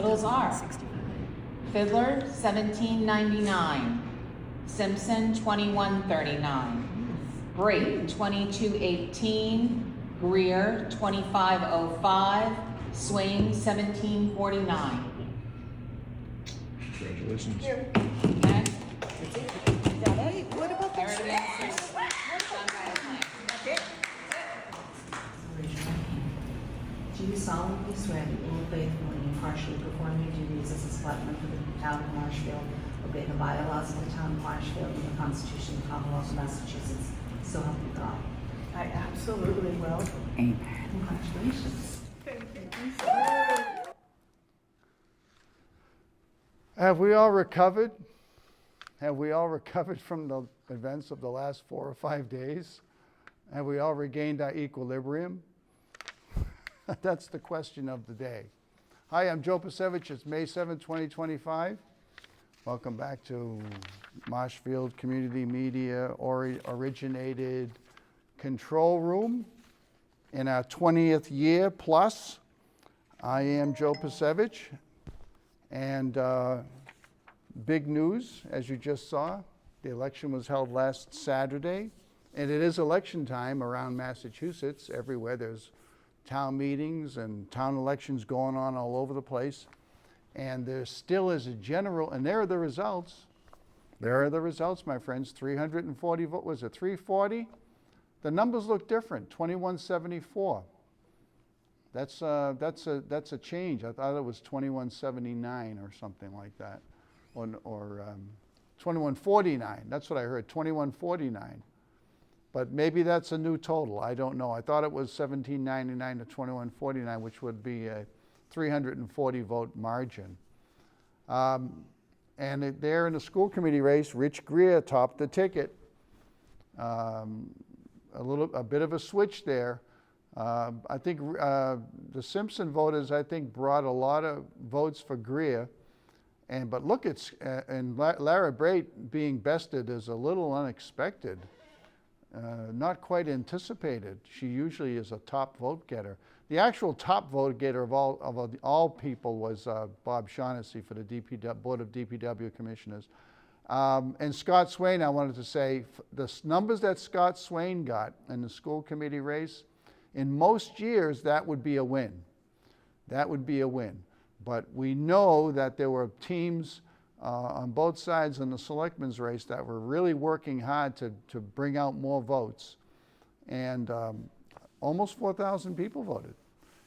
totals are Fiddler, $17.99. Simpson, $21.39. Brayton, $22.18. Greer, $25.05. Swain, $17.49. Congratulations. Okay. Hey, what about the Everything's done by the plan. Do you solemnly swear that you will faithfully and impartially perform your duties as a selectman for the town of Marshfield, obey the bylaws of the town of Marshfield and the Constitution of the Commonwealth of Massachusetts, so help you God? I absolutely will. Amen. Congratulations. Have we all recovered? Have we all recovered from the events of the last 4 or 5 days? Have we all regained our equilibrium? That's the question of the day. Hi, I'm Joe Pasevich. It's May 7, 2025. Welcome back to Marshfield Community Media originated control room in our 20th year plus. I am Joe Pasevich, and big news, as you just saw, the election was held last Saturday, and it is election time around Massachusetts. Everywhere there's town meetings and town elections going on all over the place, and there still is a general, and there are the results. There are the results, my friends. 340 vote, was it 340? The numbers look different. 2174. That's a change. I thought it was 2179 or something like that, or 2149. That's what I heard. 2149. But maybe that's a new total. I don't know. I thought it was 1799 to 2149, which would be a 340 vote margin. And there in the school committee race, Rich Greer topped the ticket. A bit of a switch there. I think the Simpson voters, I think, brought a lot of votes for Greer. But look, and Lara Brate being bested is a little unexpected. Not quite anticipated. She usually is a top vote getter. The actual top vote getter of all people was Bob Shaughnessy for the Board of DPW Commissioners. And Scott Swain, I wanted to say, the numbers that Scott Swain got in the school committee race, in most years, that would be a win. That would be a win. But we know that there were teams on both sides in the selectmen's race that were really working hard to bring out more votes. And almost 4,000 people voted.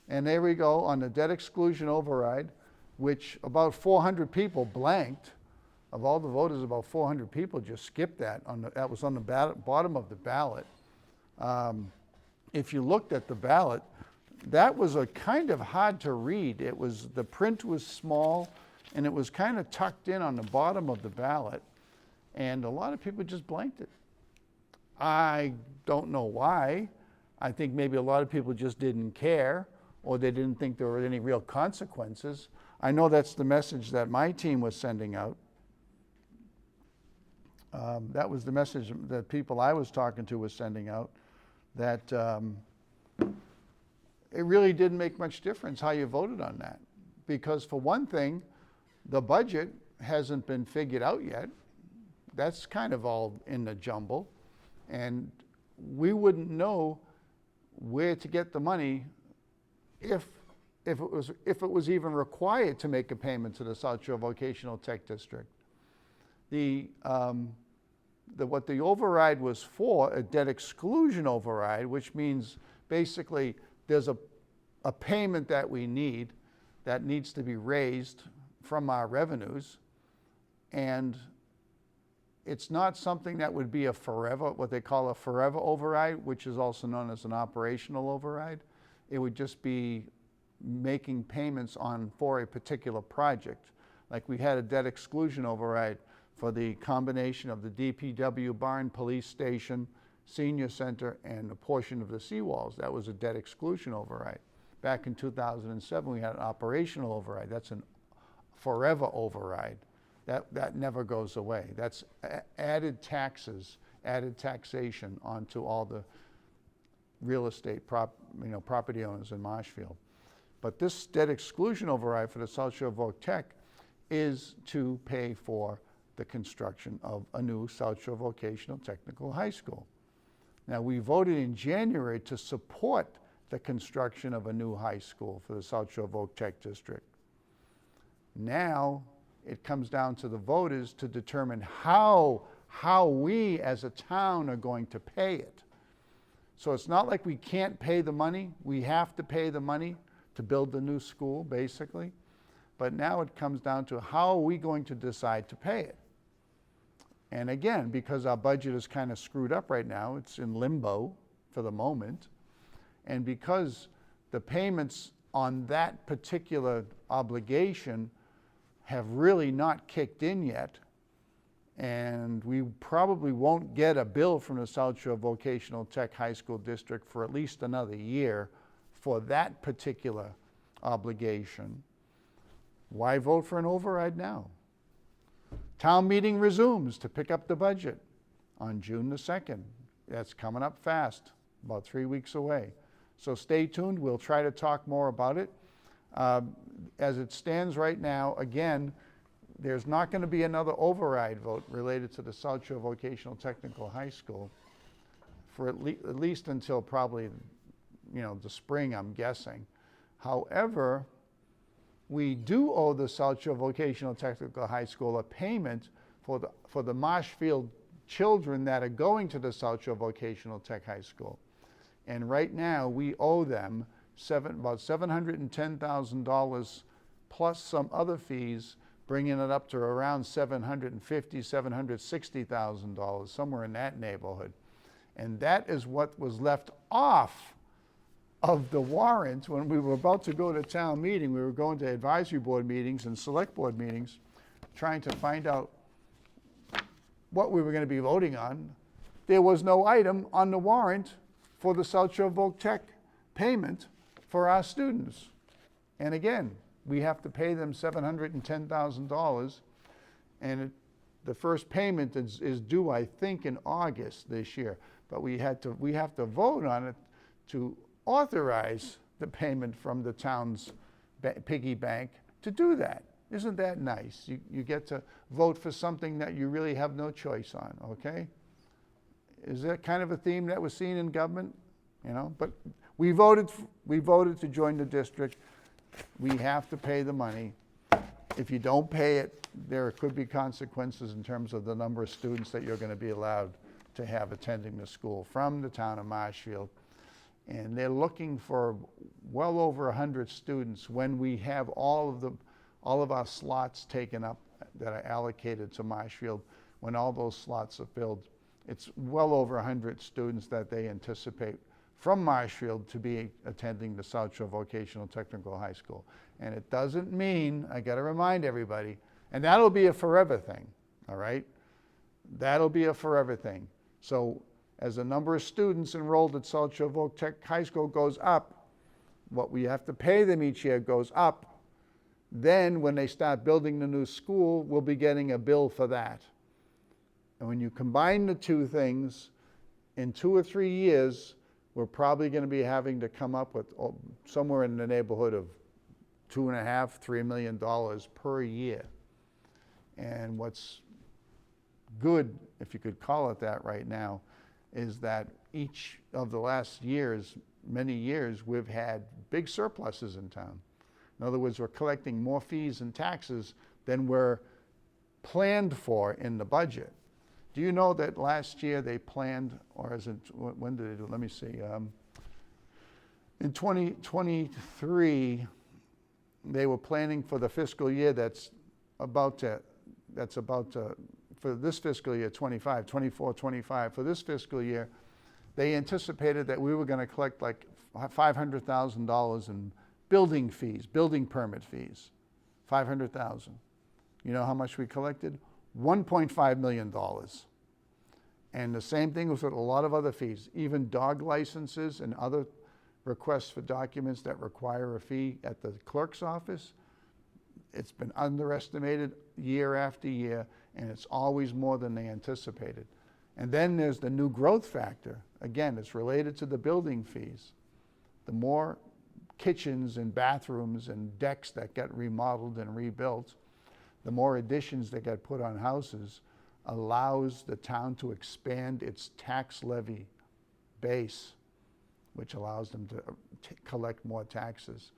And there we go on the debt exclusion override, which about 400 people blanked. Of all the voters, about 400 people just skipped that. That was on the bottom of the ballot. If you looked at the ballot, that was a kind of hard to read. The print was small, and it was kind of tucked in on the bottom of the ballot, and a lot of people just blanked it. I don't know why. I think maybe a lot of people just didn't care, or they didn't think there were any real consequences. I know that's the message that my team was sending out. That was the message that people I was talking to was sending out, that it really didn't make much difference how you voted on that. Because for one thing, the budget hasn't been figured out yet. That's kind of all in the jumble. And we wouldn't know where to get the money if it was even required to make a payment to the South Shore Vocational Tech District. What the override was for, a debt exclusion override, which means basically there's a payment that we need that needs to be raised from our revenues, and it's not something that would be a forever, what they call a forever override, which is also known as an operational override. It would just be making payments for a particular project. Like we had a debt exclusion override for the combination of the DPW barn, police station, senior center, and a portion of the seawalls. That was a debt exclusion override. Back in 2007, we had an operational override. That's a forever override. That never goes away. That's added taxes, added taxation onto all the real estate property owners in Marshfield. But this debt exclusion override for the South Shore Voc Tech is to pay for the construction of a new South Shore Vocational Technical High School. Now, we voted in January to support the construction of a new high school for the South Shore Voc Tech District. Now, it comes down to the voters to determine how we as a town are going to pay it. So it's not like we can't pay the money. We have to pay the money to build the new school, basically. But now it comes down to how are we going to decide to pay it? And again, because our budget is kind of screwed up right now, it's in limbo for the moment. And because the payments on that particular obligation have really not kicked in yet, and we probably won't get a bill from the South Shore Vocational Tech High School District for at least another year for that particular obligation. Why vote for an override now? Town meeting resumes to pick up the budget on June the 2nd. That's coming up fast, about 3 weeks away. So stay tuned, we'll try to talk more about it. As it stands right now, again, there's not going to be another override vote related to the South Shore Vocational Technical High School for at least until probably, the spring, I'm guessing. However, we do owe the South Shore Vocational Technical High School a payment for the Marshfield children that are going to the South Shore Vocational Tech High School. And right now, we owe them about $710,000 plus some other fees, bringing it up to around $750,000, $760,000, somewhere in that neighborhood. And that is what was left off of the warrant when we were about to go to town meeting. We were going to advisory board meetings and select board meetings, trying to find out what we were going to be voting on. There was no item on the warrant for the South Shore Voc Tech payment for our students. And again, we have to pay them $710,000, and the first payment is due, I think, in August this year. But we have to vote on it to authorize the payment from the town's piggy bank to do that. Isn't that nice? You get to vote for something that you really have no choice on, okay? Is that kind of a theme that was seen in government? But we voted to join the district. We have to pay the money. If you don't pay it, there could be consequences in terms of the number of students that you're going to be allowed to have attending the school from the town of Marshfield. And they're looking for well over 100 students when we have all of our slots taken up that are allocated to Marshfield. When all those slots are filled, it's well over 100 students that they anticipate from Marshfield to be attending the South Shore Vocational Technical High School. And it doesn't mean, I got to remind everybody, and that'll be a forever thing, all right? That'll be a forever thing. So as the number of students enrolled at South Shore Voc Tech High School goes up, what we have to pay them each year goes up. Then when they start building the new school, we'll be getting a bill for that. And when you combine the two things, in 2 or 3 years, we're probably going to be having to come up with somewhere in the neighborhood of $2.5, $3 million per year. And what's good, if you could call it that right now, is that each of the last years, many years, we've had big surpluses in town. In other words, we're collecting more fees and taxes than were planned for in the budget. Do you know that last year they planned, or is it, when did they do, let me see, in 2023, they were planning for the fiscal year that's about to, for this fiscal year, 24, 25, for this fiscal year, they anticipated that we were going to collect like $500,000 in building fees, building permit fees, $500,000. You know how much we collected? $1.5 million. And the same thing was with a lot of other fees, even dog licenses and other requests for documents that require a fee at the clerk's office. It's been underestimated year after year, and it's always more than they anticipated. And then there's the new growth factor. Again, it's related to the building fees. The more kitchens and bathrooms and decks that get remodeled and rebuilt, the more additions that get put on houses, allows the town to expand its tax levy base, which allows them to collect more taxes.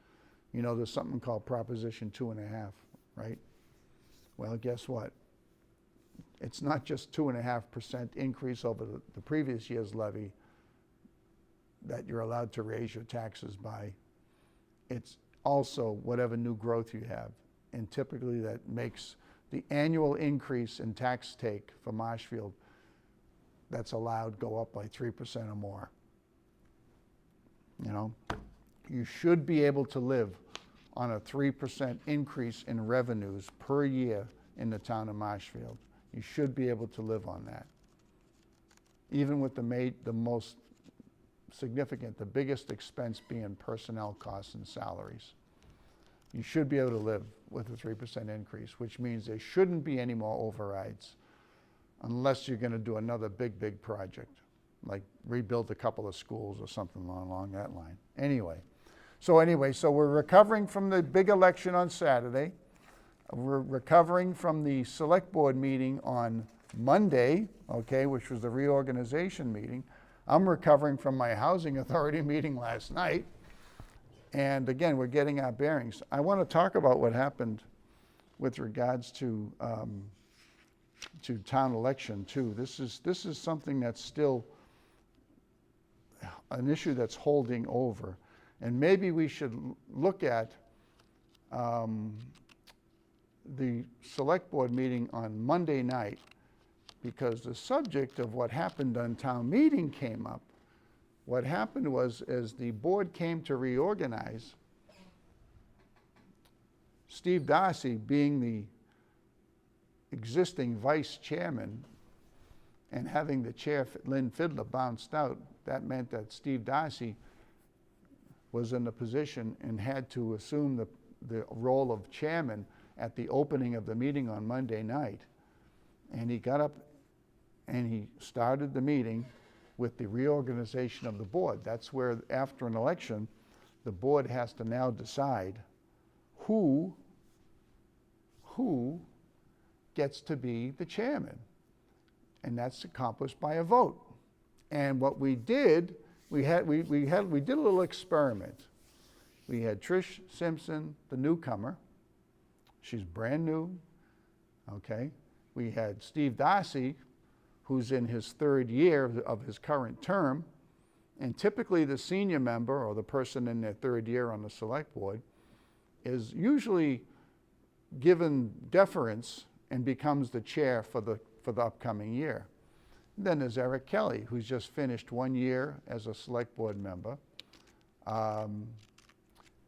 You know, there's something called Proposition 2.5, right? Well, guess what? It's not just 2.5% increase over the previous year's levy that you're allowed to raise your taxes by. It's also whatever new growth you have. And typically that makes the annual increase in tax take for Marshfield that's allowed go up by 3% or more. You know, you should be able to live on a 3% increase in revenues per year in the town of Marshfield. You should be able to live on that. Even with the most significant, the biggest expense being personnel costs and salaries. You should be able to live with a 3% increase, which means there shouldn't be any more overrides unless you're going to do another big project, like rebuild a couple of schools or something along that line. So we're recovering from the big election on Saturday. We're recovering from the select board meeting on Monday, okay, which was the reorganization meeting. I'm recovering from my housing authority meeting last night. And again, we're getting our bearings. I want to talk about what happened with regards to town election too. This is something that's still an issue that's holding over. And maybe we should look at the select board meeting on Monday night, because the subject of what happened on town meeting came up. What happened was, as the board came to reorganize, Steve Darcy, being the existing vice chairman and having the chair, Lynn Fiddler, bounced out, that meant that Steve Darcy was in the position and had to assume the role of chairman at the opening of the meeting on Monday night. And he got up and he started the meeting with the reorganization of the board. That's where, after an election, the board has to now decide who gets to be the chairman. And that's accomplished by a vote. And what we did, we did a little experiment. We had Trish Simpson, the newcomer. She's brand new, okay? We had Steve Darcy, who's in his third year of his current term. And typically the senior member, or the person in their third year on the select board, is usually given deference and becomes the chair for the upcoming year. Then there's Eric Kelley, who's just finished 1 year as a select board member.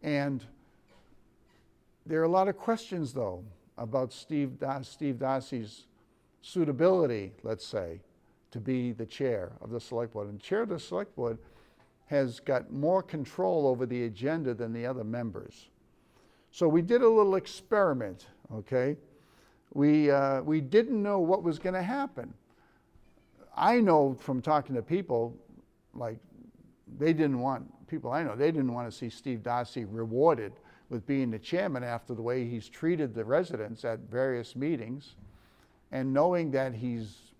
And there are a lot of questions, though, about Steve Darcy's suitability, let's say, to be the chair of the select board. And the chair of the select board has got more control over the agenda than the other members. So we did a little experiment, okay? We didn't know what was going to happen. I know from talking to people, like, people I know, they didn't want to see Steve Darcy rewarded with being the chairman after the way he's treated the residents at various meetings, and knowing that he's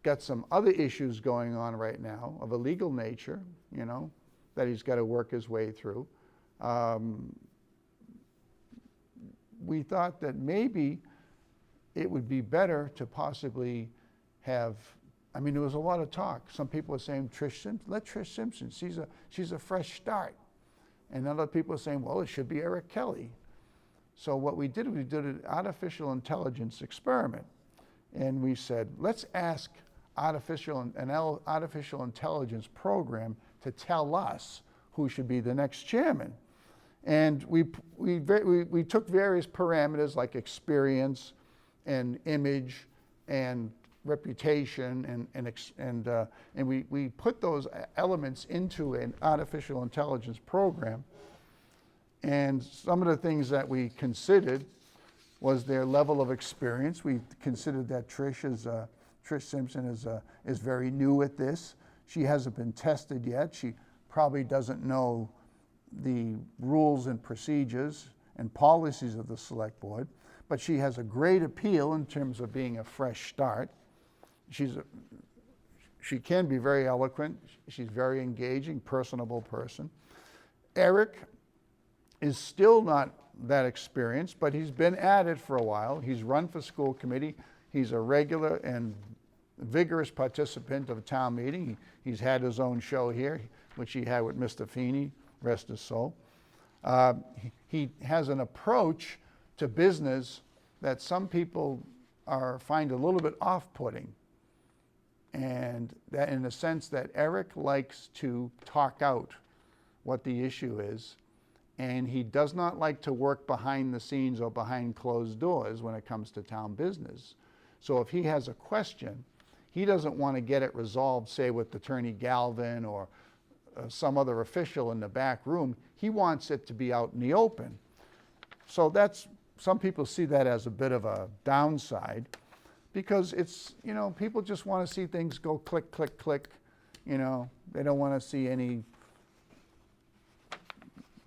got some other issues going on right now of a legal nature, you know, that he's got to work his way through. We thought that maybe it would be better to possibly have, I mean, there was a lot of talk. Some people were saying, let Trish Simpson, she's a fresh start. And other people are saying, well, it should be Eric Kelley. So what we did an artificial intelligence experiment. And we said, let's ask an artificial intelligence program to tell us who should be the next chairman. And we took various parameters like experience and image and reputation, and we put those elements into an artificial intelligence program. And some of the things that we considered was their level of experience. We considered that Trish Simpson is very new at this. She hasn't been tested yet. She probably doesn't know the rules and procedures and policies of the select board, but she has a great appeal in terms of being a fresh start. She can be very eloquent. She's very engaging, personable person. Eric is still not that experienced, but he's been at it for a while. He's run for school committee. He's a regular and vigorous participant of a town meeting. He's had his own show here, which he had with Mr. Feeney, rest his soul. He has an approach to business that some people find a little bit off-putting. And that in the sense that Eric likes to talk out what the issue is, and he does not like to work behind the scenes or behind closed doors when it comes to town business. So if he has a question, he doesn't want to get it resolved, say with Attorney Galvin or some other official in the back room. He wants it to be out in the open. So some people see that as a bit of a downside, because it's, people just want to see things go click, click, click. They don't want to see any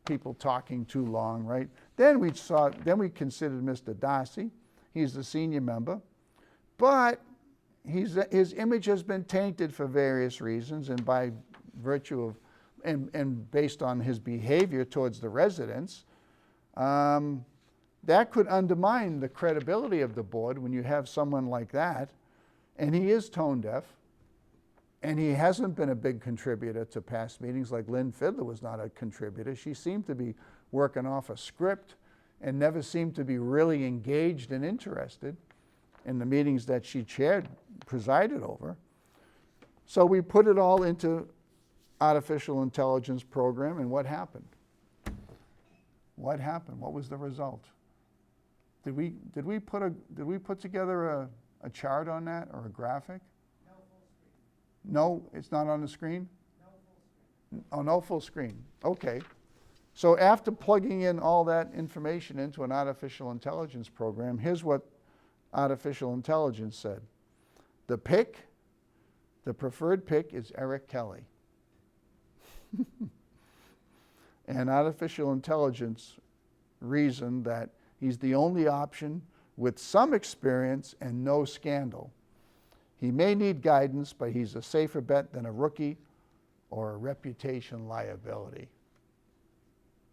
people talking too long, right? Then we considered Mr. Darcy. He's the senior member, but his image has been tainted for various reasons, and by virtue of, and based on his behavior towards the residents, that could undermine the credibility of the board when you have someone like that. And he is tone deaf, and he hasn't been a big contributor to past meetings. Like Lynn Fiddler was not a contributor. She seemed to be working off a script and never seemed to be really engaged and interested in the meetings that she presided over. So we put it all into artificial intelligence program, and what happened? What happened? What was the result? Did we put together a chart on that, or a graphic? No full screen. No, it's not on the screen? No full screen. Oh, no full screen. Okay. So after plugging in all that information into an artificial intelligence program, here's what artificial intelligence said. The preferred pick is Eric Kelley. And artificial intelligence reasoned that he's the only option with some experience and no scandal. He may need guidance, but he's a safer bet than a rookie or a reputation liability.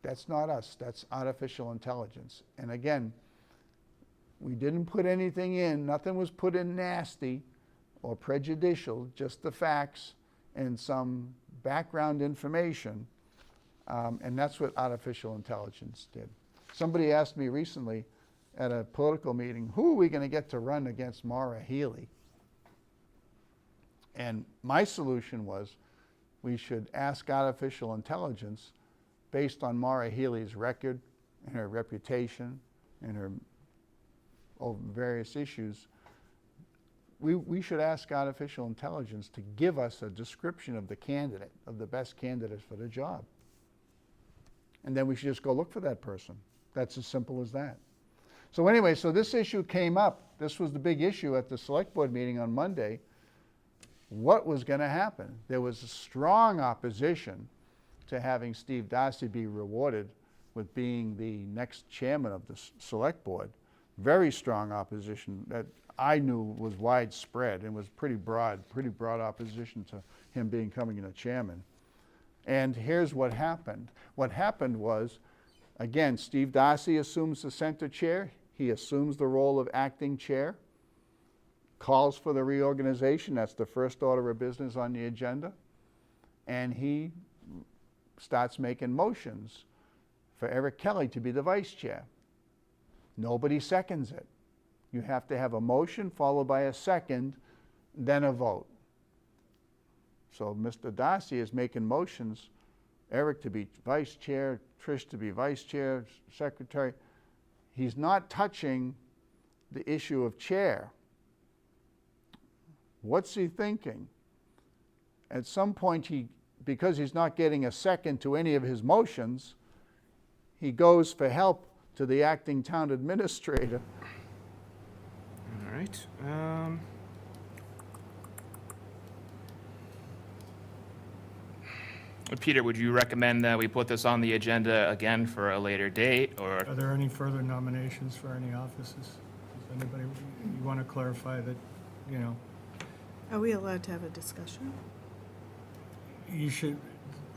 That's not us, that's artificial intelligence. And again, we didn't put anything in, nothing was put in nasty or prejudicial, just the facts and some background information. And that's what artificial intelligence did. Somebody asked me recently at a political meeting, who are we going to get to run against Maura Healey? And my solution was, we should ask artificial intelligence, based on Maura Healey's record and her reputation and her various issues, we should ask artificial intelligence to give us a description of the candidate, of the best candidate for the job. And then we should just go look for that person. That's as simple as that. So anyway, so this issue came up. This was the big issue at the select board meeting on Monday. What was going to happen? There was a strong opposition to having Steve Darcy be rewarded with being the next chairman of the select board. Very strong opposition that I knew was widespread and was pretty broad opposition to him becoming the chairman. And here's what happened. What happened was, again, Steve Darcy assumes the center chair. He assumes the role of acting chair, calls for the reorganization. That's the first order of business on the agenda. And he starts making motions for Eric Kelley to be the vice chair. Nobody seconds it. You have to have a motion followed by a second, then a vote. So Mr. Darcy is making motions, Eric to be vice chair, Trish to be vice chair, secretary. He's not touching the issue of chair. What's he thinking? At some point, because he's not getting a second to any of his motions, he goes for help to the acting town administrator. All right. Peter, would you recommend that we put this on the agenda again for a later date, or? Are there any further nominations for any offices? Does anybody, you want to clarify that, you know, Are we allowed to have a discussion? you should,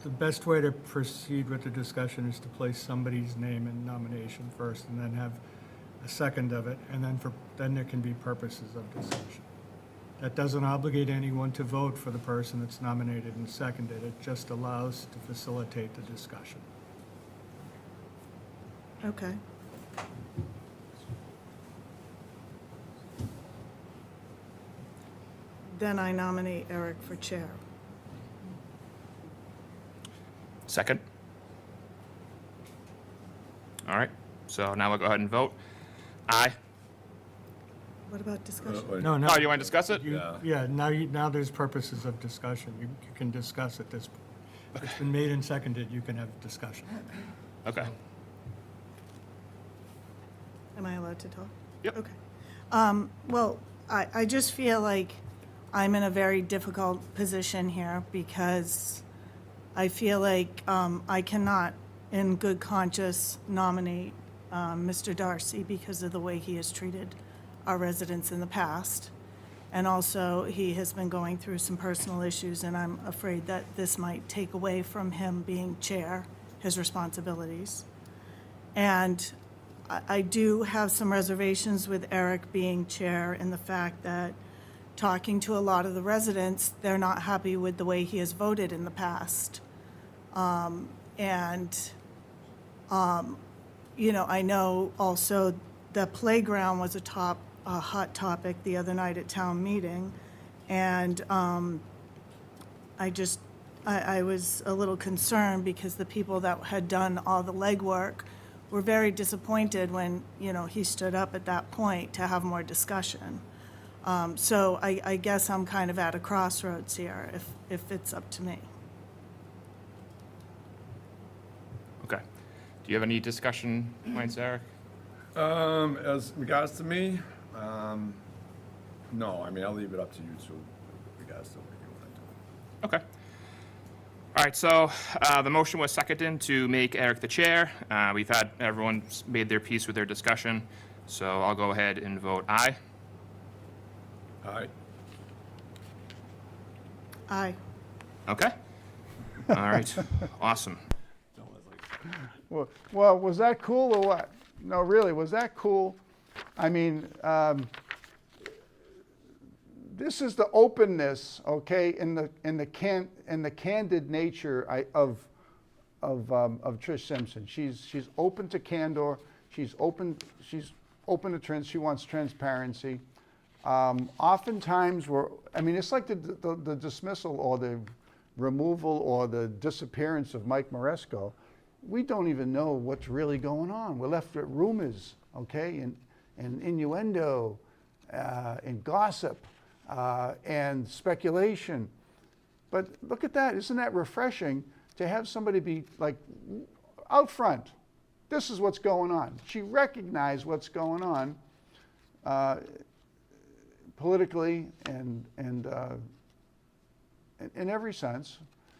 the best way to proceed with the discussion is to place somebody's name in nomination first and then have a second of it, and then there can be purposes of discussion. That doesn't obligate anyone to vote for the person that's nominated and seconded. It just allows to facilitate the discussion. Okay. Then I nominate Eric for chair. Second? All right, so now we'll go ahead and vote. Aye. What about discussion? No, no. Oh, you want to discuss it? Yeah, now there's purposes of discussion. You can discuss at this point. If it's been made and seconded, you can have discussion. Okay. Am I allowed to talk? Yep. Okay. Well, I just feel like I'm in a very difficult position here because I feel like I cannot, in good conscience, nominate Mr. Darcy because of the way he has treated our residents in the past. And also, he has been going through some personal issues, and I'm afraid that this might take away from him being chair, his responsibilities. And I do have some reservations with Eric being chair in the fact that talking to a lot of the residents, they're not happy with the way he has voted in the past. You know, I know also the playground was a hot topic the other night at town meeting. And I was a little concerned because the people that had done all the legwork were very disappointed when, you know, he stood up at that point to have more discussion. So I guess I'm kind of at a crossroads here, if it's up to me. Okay. Do you have any discussion points, Eric? As regards to me, no, I mean, I'll leave it up to you two, with regards to what you want to do. Okay. All right, so the motion was seconded to make Eric the chair. We've had everyone made their piece with their discussion, so I'll go ahead and vote aye. All right, Aye. Okay. All right. Awesome. Well, was that cool or what? No, really, was that cool? I mean, this is the openness, okay, in the candid nature of Trish Simpson. She's open to candor. She's open to she wants transparency. Oftentimes it's like the dismissal or the removal or the disappearance of Mike Maresco. We don't even know what's really going on. We're left with rumors, okay, and innuendo, and gossip, and speculation. But look at that, isn't that refreshing to have somebody be like out front? This is what's going on. She recognized what's going on politically and in every sense.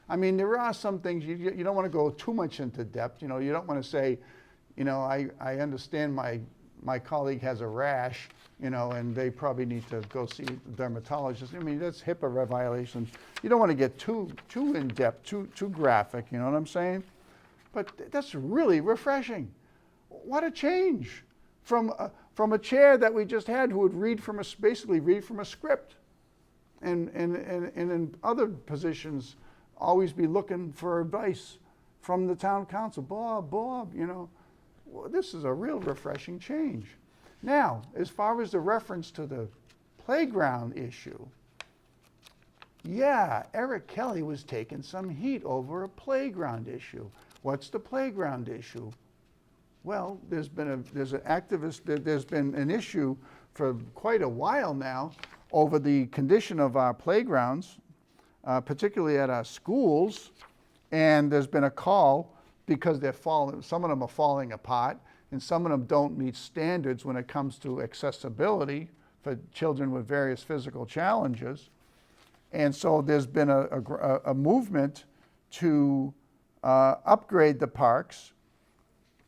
I mean, there are some things you don't want to go too much into depth. You know, you don't want to say, you know, I understand my colleague has a rash, you know, and they probably need to go see a dermatologist. I mean, that's HIPAA violations. You don't want to get too in depth, too graphic. You know what I'm saying? But that's really refreshing. What a change from a chair that we just had who would basically read from a script, and in other positions always be looking for advice from the town council. Bob, you know, well, this is a real refreshing change. Now, as far as the reference to the playground issue, yeah, Eric Kelley was taking some heat over a playground issue. What's the playground issue? Well, there's been an issue for quite a while now over the condition of our playgrounds, particularly at our schools, and there's been a call because some of them are falling apart, and some of them don't meet standards when it comes to accessibility for children with various physical challenges. And so there's been a movement to upgrade the parks.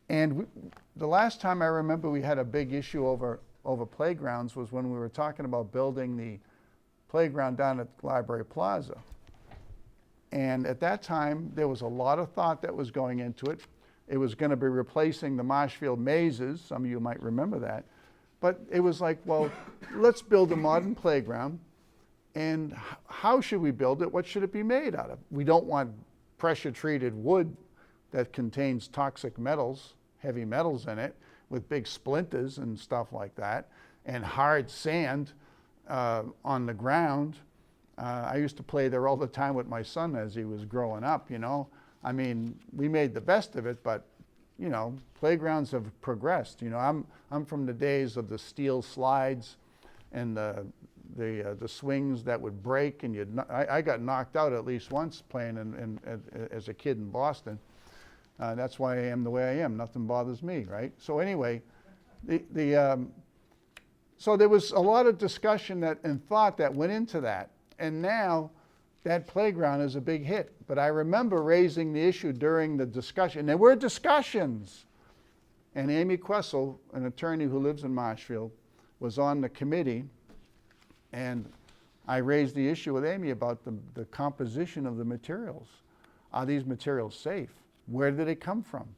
And the last time I remember we had a big issue over playgrounds was when we were talking about building the playground down at Library Plaza. And at that time, there was a lot of thought that was going into it. It was going to be replacing the Marshfield mazes. Some of you might remember that. But it was like, well, let's build a modern playground. And how should we build it? What should it be made out of? We don't want pressure-treated wood that contains toxic metals, heavy metals in it, with big splinters and stuff like that, and hard sand on the ground. I used to play there all the time with my son as he was growing up, you know. I mean, we made the best of it, but, you know, playgrounds have progressed. You know, I'm from the days of the steel slides and the swings that would break, and I got knocked out at least once playing as a kid in Boston. That's why I am the way I am. Nothing bothers me, right? So anyway, so there was a lot of discussion and thought that went into that. And now that playground is a big hit. But I remember raising the issue during the discussion. There were discussions. And Amy Questle, an attorney who lives in Marshfield, was on the committee. And I raised the issue with Amy about the composition of the materials. Are these materials safe? Where do they come from?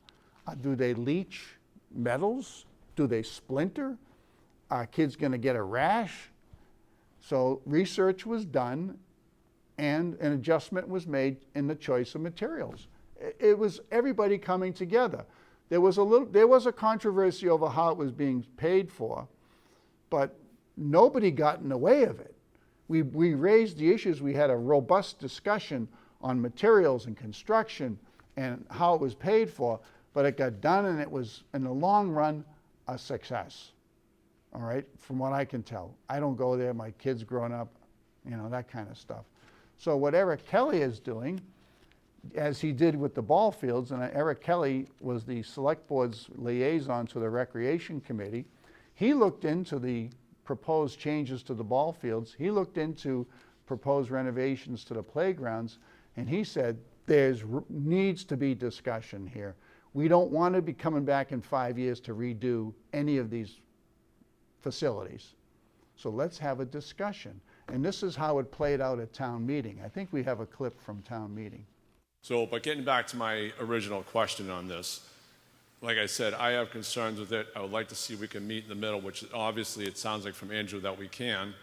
Do they leach metals? Do they splinter? Are kids going to get a rash? So research was done and an adjustment was made in the choice of materials. It was everybody coming together. There was a controversy over how it was being paid for, but nobody got in the way of it. We raised the issues. We had a robust discussion on materials and construction and how it was paid for, but it got done, and it was, in the long run, a success. All right, from what I can tell. I don't go there, my kids growing up, you know, that kind of stuff. So what Eric Kelley is doing, as he did with the ball fields, and Eric Kelley was the select board's liaison to the recreation committee, he looked into the proposed changes to the ball fields, he looked into proposed renovations to the playgrounds, and he said, needs to be discussion here. We don't want to be coming back in 5 years to redo any of these facilities. So let's have a discussion. And this is how it played out at town meeting. I think we have a clip from town meeting. So, but getting back to my original question on this, like I said, I have concerns with it. I would like to see if we can meet in the middle, which obviously it sounds like from Andrew that we can,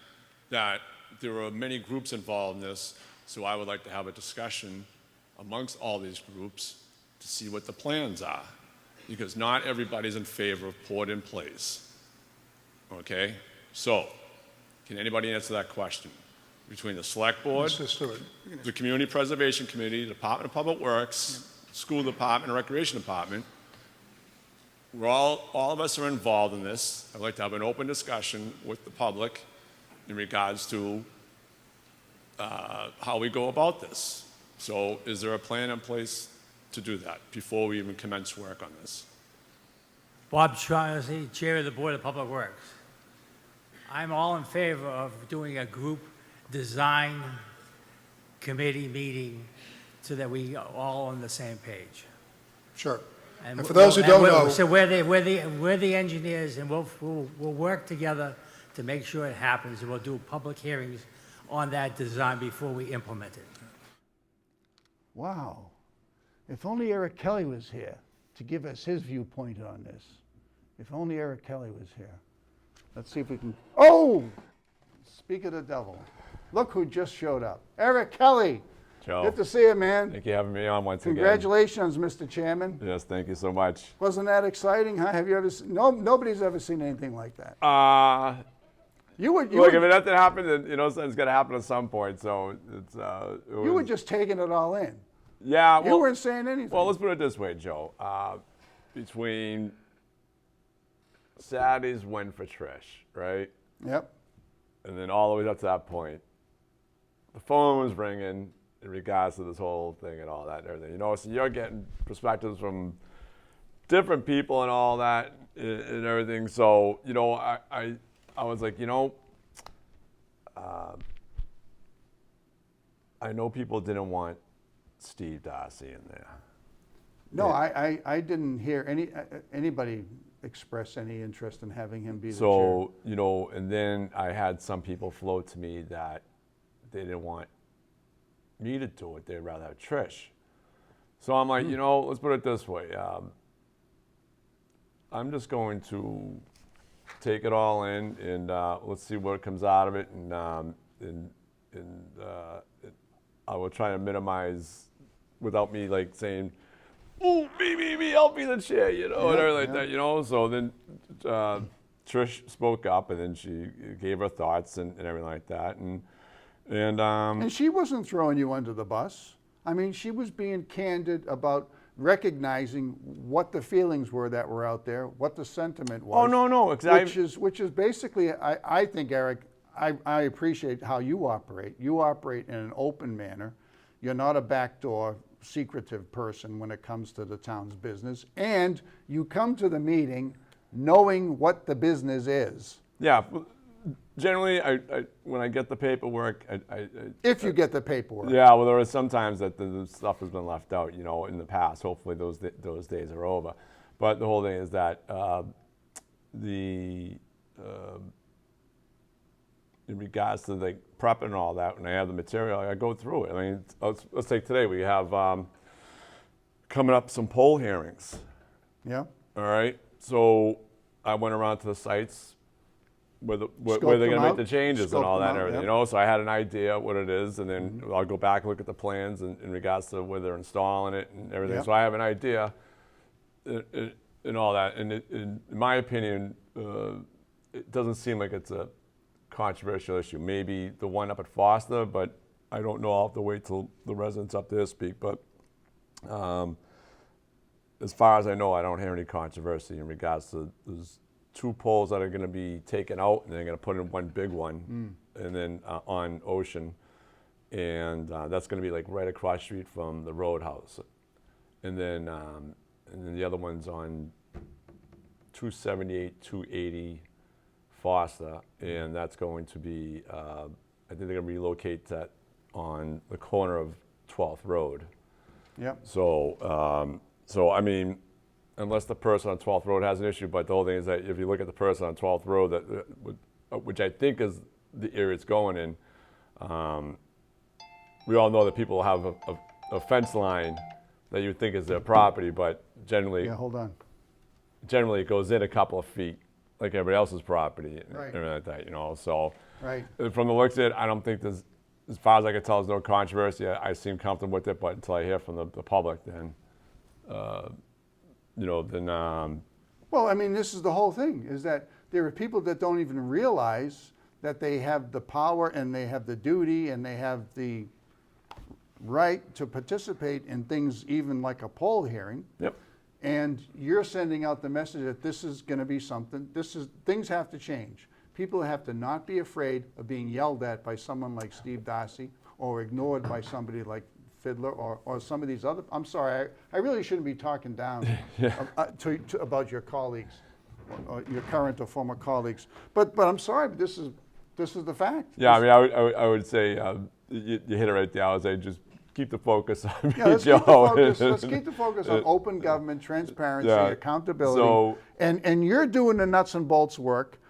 that there are many groups involved in this. So I would like to have a discussion amongst all these groups to see what the plans are, because not everybody's in favor of put in place. Okay, so can anybody answer that question? Between the select board, the community preservation committee, the Department of Public Works, school department, and recreation department, we're all of us are involved in this. I'd like to have an open discussion with the public in regards to how we go about this. So is there a plan in place to do that before we even commence work on this? Bob Shaughnessy, Chair of the Board of Public Works. I'm all in favor of doing a group design committee meeting so that we are all on the same page. Sure. And for those who don't know, so we're the engineers, and we'll work together to make sure it happens, and we'll do public hearings on that design before we implement it. Wow. If only Eric Kelley was here to give us his viewpoint on this. If only Eric Kelley was here. Let's see if we can. Oh! Speak of the devil. Look who just showed up. Eric Kelley. Joe. Good to see you, man. Thank you for having me on once Congratulations, Mr. Chairman. again. Yes, thank you so much. Wasn't that exciting? Huh? Have you ever seen? No, nobody's ever seen anything like that. You Look, if nothing happened, then, you know, something's got to happen at some point. So it's. You were just taking it all in. Yeah. You weren't saying anything. Well, let's put it this way, Joe. Between Saturday's win for Trish, right? Yep. And then all the way up to that point, the phone was ringing in regards to this whole thing and all that and everything. You know, so you're getting perspectives from different people and all that and everything. So, you know, I was like, you know, I know people didn't want Steve Darcy in there. No, I didn't hear anybody express any interest in having him be the chair. So, you know, and then I had some people float to me that they didn't want me to do it. They'd rather have Trish. So I'm like, you know, let's put it this way. I'm just going to take it all in, and let's see what comes out of it. And I will try to minimize without me like saying, "Ooh, me, I'll be the chair," you know, and everything like that, you know. So then Trish spoke up, and then she gave her thoughts and everything like that, and she wasn't throwing you under the bus. I mean, she was being candid about recognizing what the feelings were that were out there, what the sentiment was. Oh, no, exactly. Which is basically, I think, Eric, I appreciate how you operate. You operate in an open manner. You're not a backdoor, secretive person when it comes to the town's business. And you come to the meeting knowing what the business is. Yeah. Generally, I when I get the paperwork, If you get the paperwork. Yeah, well, there are some times that the stuff has been left out, you know, in the past. Hopefully those days are over. But the whole thing is that in regards to like prep and all that, when I have the material, I go through it. I mean, let's take today. We have coming up some poll hearings. Yeah. All right. So I went around to the sites where they're going to make the changes and all that and everything, you know. So I had an idea what it is, and then I'll go back and look at the plans in regards to where they're installing it and everything. Yep. So I have an idea and all that. And in my opinion, it doesn't seem like it's a controversial issue. Maybe the one up at Foster, but I don't know. I'll have to wait till the residents up there speak. But as far as I know, I don't hear any controversy in regards to those 2 poles that are going to be taken out, and they're going to put in one big one, and then on Ocean, and that's going to be like right across the street from the Roadhouse, and then the other one's on 278, 280 Foster, and that's going to be I think they're going to relocate that on the corner of 12th Road. Yep. So I mean, unless the person on 12th Road has an issue, but the whole thing is that if you look at the person on 12th Road, which I think is the area it's going in, we all know that people have a fence line that you think is their property, but generally, Yeah, hold on. generally it goes in a couple of feet, like everybody else's property and Right. everything like that, you know. So Right. from the looks of it, I don't think there's, as far as I can tell, there's no controversy. I seem comfortable with it, but until I hear from the public, then, you know, then. Well, I mean, this is the whole thing, is that there are people that don't even realize that they have the power and they have the duty and they have the right to participate in things even like a poll hearing. Yep. And you're sending out the message that this is going to be something, things have to change. People have to not be afraid of being yelled at by someone like Steve Darcy or ignored by somebody like Fiddler or some of these other, I'm sorry, I really shouldn't be talking down about your colleagues, or your current or former colleagues. But I'm sorry, but this is the fact. Yeah, I mean, I would say you hit it right there. I would say just keep the focus on me, Let's Joe. let's keep the focus on open government, transparency, Yeah. accountability. So- and you're doing the nuts and bolts work.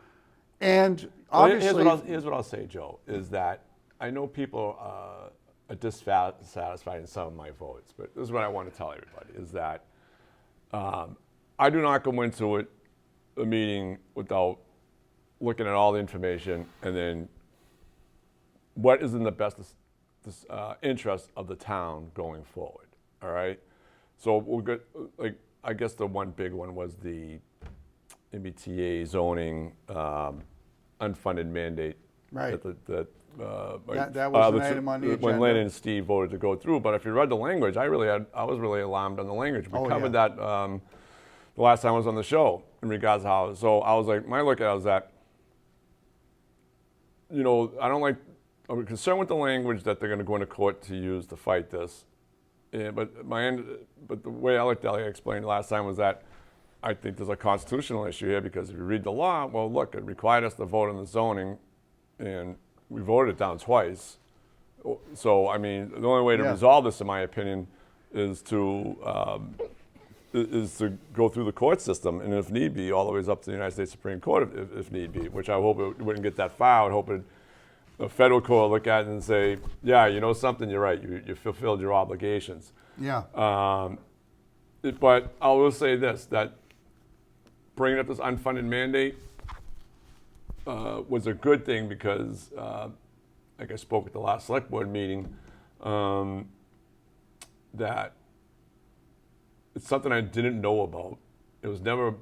And Well, obviously, here's what I'll say, Joe, is that I know people are dissatisfied in some of my votes, but this is what I want to tell everybody, is that I do not go into a meeting without looking at all the information and then what is in the best interest of the town going forward, all right? So we'll get, like, I guess the one big one was the MBTA zoning unfunded mandate. Right. That That was an the item on the when agenda. Lynn and Steve voted to go through. But if you read the language, I was really alarmed on the language. We covered that the last time I was on the show in regards to how. So I was like, my look at it was that, you know, I'm concerned with the language that they're going to go into court to use to fight this. But the way I looked at it, I explained last time, was that I think there's a constitutional issue here, because if you read the law, well, look, it required us to vote on the zoning, and we voted it down twice. So, I mean, the only way to Yeah. resolve this, in my opinion, is to go through the court system, and if need be, all the way up to the United States Supreme Court, if need be. Which I hope it wouldn't get that far. I would hope the federal court would look at it and say, "Yeah, you know something, you're right. You fulfilled your obligations." Yeah. But I will say this: that bringing up this unfunded mandate was a good thing because, like I spoke at the last select board meeting, that it's something I didn't know about. It was never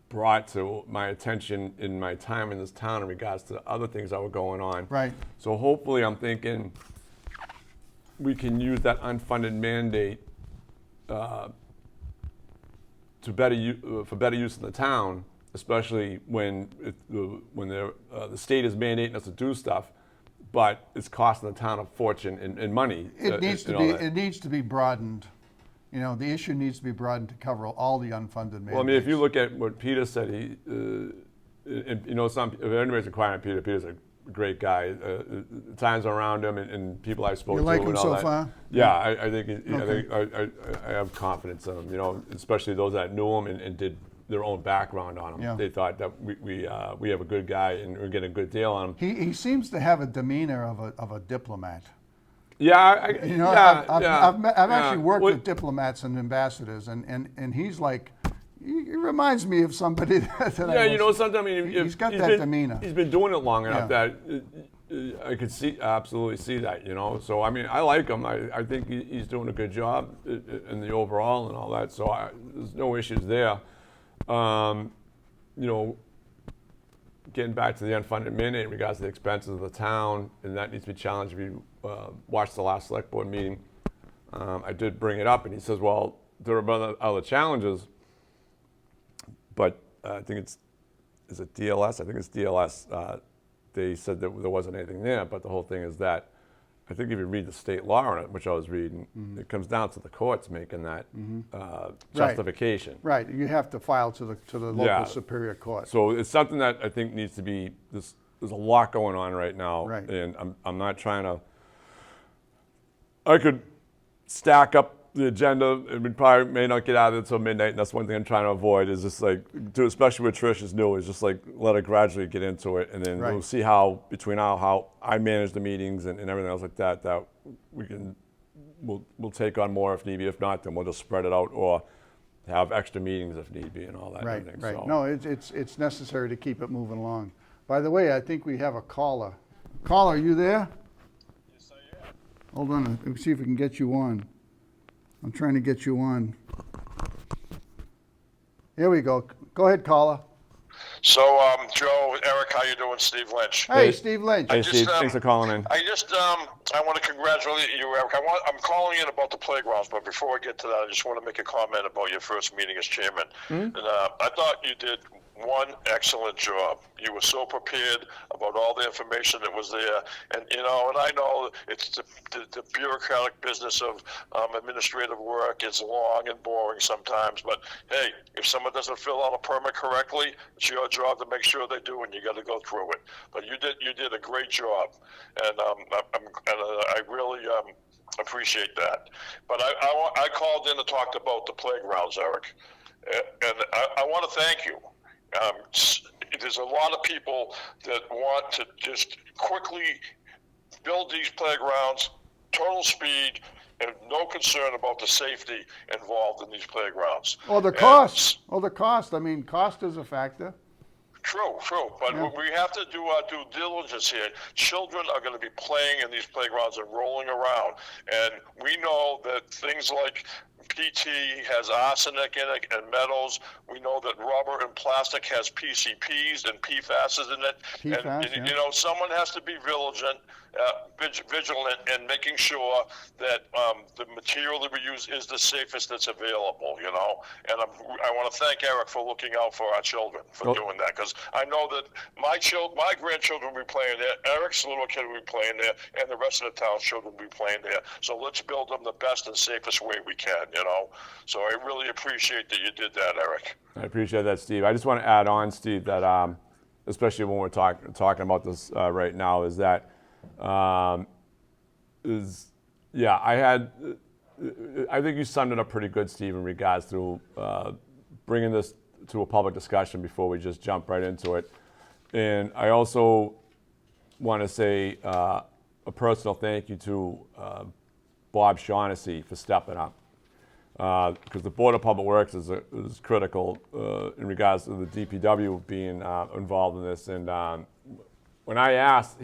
brought to my attention in my time in this town in regards to other things that were going on. Right. So hopefully I'm thinking we can use that unfunded mandate for better use in the town, especially when the state is mandating us to do stuff, but it's costing the town a fortune in money. It needs to be. It needs to be broadened. You know, the issue needs to be broadened to cover all the unfunded mandates. Well, I mean, if you look at what Peter said, if anybody's inquiring Peter's a great guy. The times around him and people I've spoken You like to him and all so that. far? Yeah, I think Okay. I have confidence in him. You know, especially those that knew him and did their own background on him. Yeah. They thought that we have a good guy and we're getting a good deal on him. He seems to have a demeanor of a diplomat. Yeah, You know, yeah, I've actually worked Well, with diplomats and ambassadors, and he's like, he reminds me of somebody that Yeah, you know something. I mean, he's got that demeanor. He's been doing it long enough Yeah. that I could absolutely see that. You know, so I mean, I like him. I think he's doing a good job in the overall and all that. So there's no issues there. You know, getting back to the unfunded mandate in regards to the expenses of the town, and that needs to be challenged. If you watched the last select board meeting, I did bring it up, and he says, well, there are other challenges, but I think is it DLS? I think it's DLS. They said that there wasn't anything there, but the whole thing is that I think if you read the state law on it, which I was reading, it comes down to the courts making that justification. Right, you have to file to the local Yeah. superior court. So it's something that I think needs to be. There's a lot going on right now, Right. and I'm not trying to. I could stack up the agenda, and we probably may not get out of it until midnight. And that's one thing I'm trying to avoid is just like especially with Trish is new, is just like let her gradually get into it, and then Right. we'll see how I manage the meetings and everything else like that. That we'll take on more if need be. If not, then we'll just spread it out or have extra meetings if need be and all that. Right, and everything. right. So. No, it's necessary to keep it moving along. By the way, I think we have a caller. Caller, are you there? Yes, I am. Hold on, let me see if we can get you on. I'm trying to get you on. Here we go. Go ahead, caller. So, Joe, Eric, how you doing? Steve Lynch. Hey, Steve Lynch. Hey, Steve, thanks for calling in. I want to congratulate you, Eric. I'm calling in about the playgrounds, but before I get to that, I just want to make a comment about your first meeting as chairman. And I thought you did one excellent job. You were so prepared about all the information that was there, and I know it's the bureaucratic business of administrative work is long and boring sometimes. But hey, if someone doesn't fill out a permit correctly, it's your job to make sure they do, and you got to go through it. But you did a great job, and I really appreciate that. But I called in to talk about the playgrounds, Eric, and I want to thank you. There's a lot of people that want to just quickly build these playgrounds, total speed, and no concern about the safety involved in these playgrounds. Oh, the cost. I mean, cost is a factor. True, but Yeah. we have to do our due diligence here. Children are going to be playing in these playgrounds and rolling around, and we know that things like PT has arsenic in it and metals. We know that rubber and plastic has PCPs and PFAS in it. PFAS, and yeah. Someone has to be vigilant in making sure that the material that we use is the safest that's available, And I want to thank Eric for looking out for our children, for doing that, because I know that my grandchildren will be playing there, Eric's little kid will be playing there, and the rest of the town's children will be playing there. So let's build them the best and safest way we can, So I really appreciate that you did that, Eric. I appreciate that, Steve. I just want to add on, Steve, that especially when we're talking about this right now, is that yeah, I think you summed it up pretty good, Steve, in regards to bringing this to a public discussion before we just jump right into it. And I also want to say a personal thank you to Bob Shaughnessy for stepping up. Because the Board of Public Works is critical in regards to the DPW being involved in this. And when I asked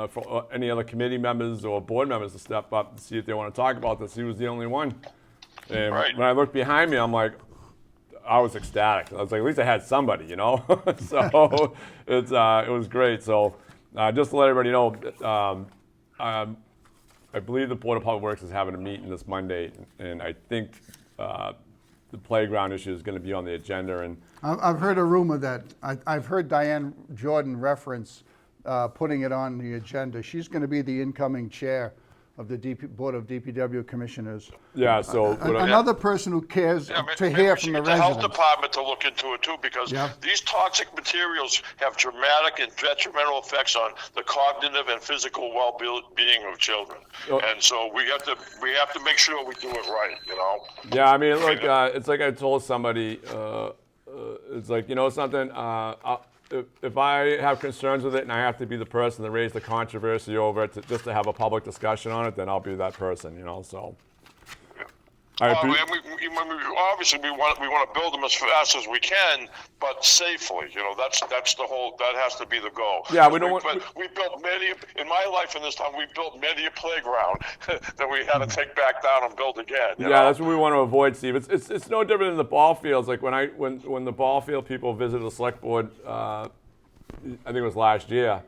for any other committee members or board members to step up to see if they want to talk about this, he was the only one. And when I looked behind me, I was ecstatic. I was like, at least I had somebody, you know? So it was great. So just to let everybody know, I believe the Board of Public Works is having a meeting this Monday, and I think the playground issue is going to be on the agenda. And I've heard a rumor that, I've heard Diane Jordan reference putting it on the agenda. She's going to be the incoming chair of the Board of DPW Commissioners. Yeah, so another person who cares to hear from the residents. The health department to look into it too, because these toxic materials have dramatic and detrimental effects on the cognitive and physical well-being of children, and so we have to make sure we do it right, you know. Yeah, I mean, look, it's like I told somebody, it's like, you know something. If I have concerns with it and I have to be the person to raise the controversy over it, just to have a public discussion on it, then I'll be that person, you know. So. Obviously, we want to build them as fast as we can, but safely. You know, that's the whole. That has to be the goal. Yeah, we don't want. We built many in my life in this town. We built many a playground that we had to take back down and build again. Yeah, that's what we want to avoid, Steve. It's no different than the ball fields. Like when the ball field people visited the select board, I think it was last year.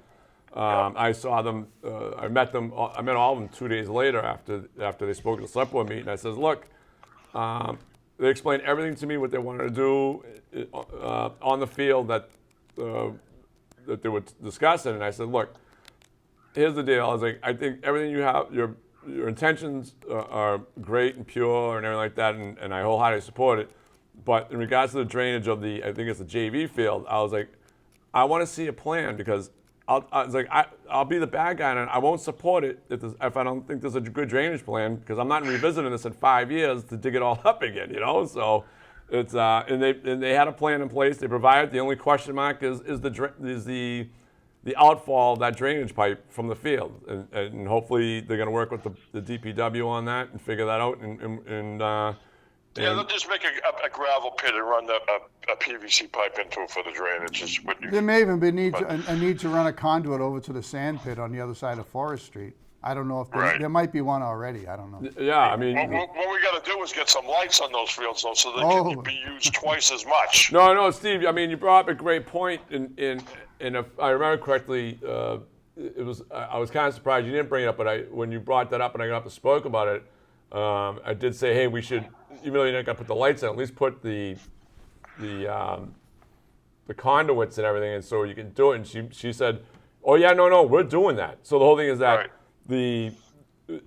I saw them. I met them. I met all of them 2 days later after they spoke at the select board meeting. I says, look. They explained everything to me, what they wanted to do on the field that they were discussing, and I said, look, here's the deal. I was like, I think everything you have, your intentions are great and pure and everything like that, and I wholeheartedly support it. But in regards to the drainage of I think it's the JV field, I was like, I want to see a plan, because I'll be the bad guy and I won't support it if I don't think there's a good drainage plan, because I'm not revisiting this in 5 years to dig it all up again, you know. So it's and they had a plan in place. They provided. The only question mark is the outfall of that drainage pipe from the field, and hopefully they're going to work with the DPW on that and figure that out yeah, they'll just make a gravel pit and run a PVC pipe into it for the drainage. There may even be a need to run a conduit over to the sand pit on the other side of Forest Street. I don't know if there might be one already. I don't know. Yeah, I mean, what we got to do is get some lights on those fields, though, so they can be used twice as much. No, Steve. I mean, you brought up a great point. And if I remember correctly, it was I was kind of surprised you didn't bring it up, but when you brought that up and I got up and spoke about it, I did say, hey, we should, even though you're not going to put the lights in, at least put the conduits and everything in so you can do it. And she said, oh yeah, no, we're doing that. So the whole thing is that even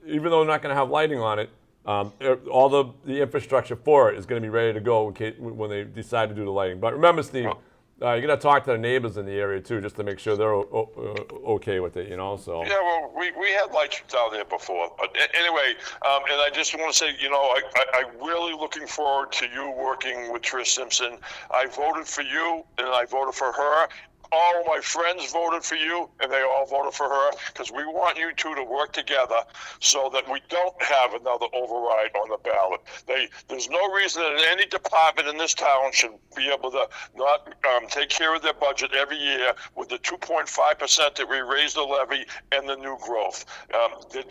though they're not going to have lighting on it, all the infrastructure for it is going to be ready to go when they decide to do the lighting. But remember, Steve, you're going to talk to the neighbors in the area too, just to make sure they're okay with it, you know. So yeah, well, we had lights down there before. Anyway, and I just want to say, you know, I'm really looking forward to you working with Trish Simpson. I voted for you, and I voted for her. All of my friends voted for you, and they all voted for her, because we want you two to work together so that we don't have another override on the ballot. There's no reason that any department in this town should be able to not take care of their budget every year with the 2.5% that we raised the levy and the new growth. They're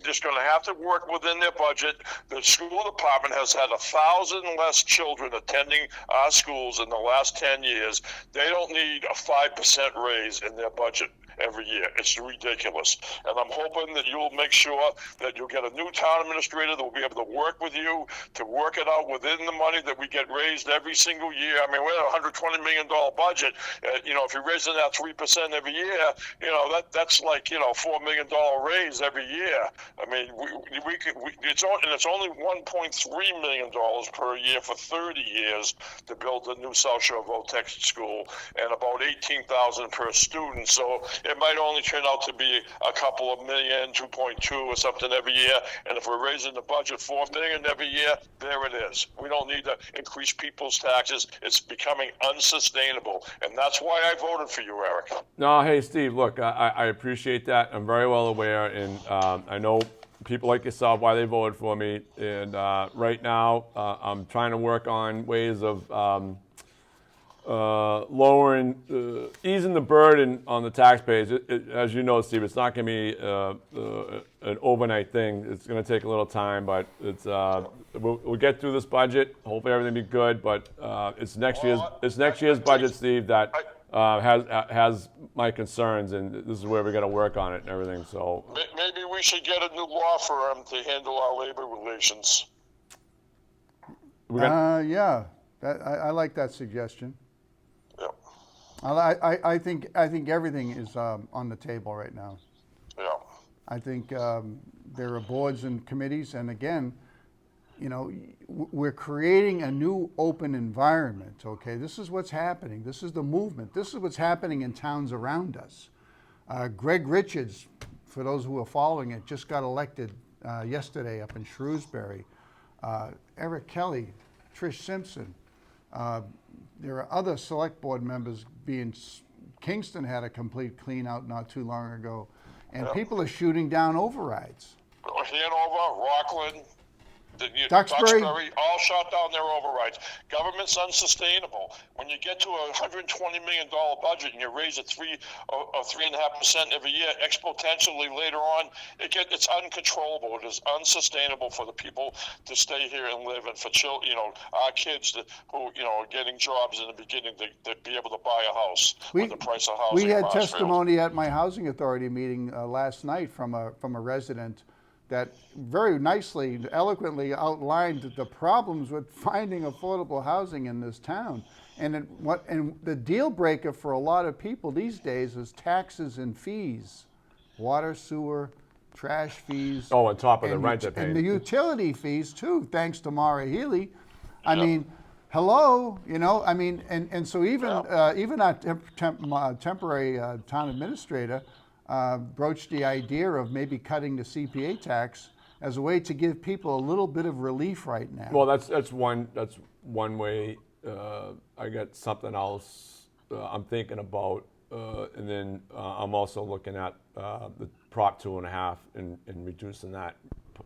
just going to have to work within their budget. The school department has had 1,000 less children attending our schools in the last 10 years. They don't need a 5% raise in their budget every year. It's ridiculous. And I'm hoping that you'll make sure that you'll get a new town administrator that will be able to work with you to work it out within the money that we get raised every single year. I mean, we have a $120 million budget. You know, if you're raising that 3% every year, you know, that's like, you know, $4 million raise every year. I mean, it's only $1.3 million per year for 30 years to build the new South Shore Votech school, and about $18,000 per student. So it might only turn out to be a couple of million, 2.2 or something every year. And if we're raising the budget 4 million every year, there it is. We don't need to increase people's taxes. It's becoming unsustainable. And that's why I voted for you, Eric. No, hey, Steve, look, I appreciate that. I'm very well aware, and I know people like yourself why they voted for me. And right now, I'm trying to work on ways of lowering, easing the burden on the taxpayers. As you know, Steve, it's not going to be an overnight thing. It's going to take a little time, but it's we'll get through this budget. Hopefully, everything will be good. But it's next year's budget, Steve, that has my concerns, and this is where we got to work on it and everything. So maybe we should get a new law firm to handle our labor relations. Yeah, I like that suggestion. Yeah. I think everything is on the table right now. Yeah. I think there are boards and committees, and again, you know, we're creating a new open environment, okay? This is what's happening. This is the movement. This is what's happening in towns around us. Greg Richards, for those who are following it, just got elected yesterday up in Shrewsbury. Eric Kelley, Trish Simpson. There are other select board members Kingston had a complete clean out not too long ago. And people are shooting down overrides. Hanover, Rockland, Duxbury, all shot down their overrides. Government's unsustainable. When you get to a $120 million budget and you raise it 3 or 3.5% every year, exponentially later on, it's uncontrollable. It is unsustainable for the people to stay here and live, and for children, our kids who are getting jobs in the beginning to be able to buy a house with the price of housing. We had in Marshfield. testimony at my housing authority meeting last night from a resident that very nicely, eloquently outlined the problems with finding affordable housing in this town. And the deal breaker for a lot of people these days is taxes and fees, water, sewer, trash fees. Oh, on top of the rent they're paying. And the utility fees too, thanks to Mara Healy. I mean, hello, and so even our temporary town administrator broached the idea of maybe cutting the CPA tax as a way to give people a little bit of relief right now. Well, that's one way. I got something else I'm thinking about, and then I'm also looking at the Prop 2.5 and reducing that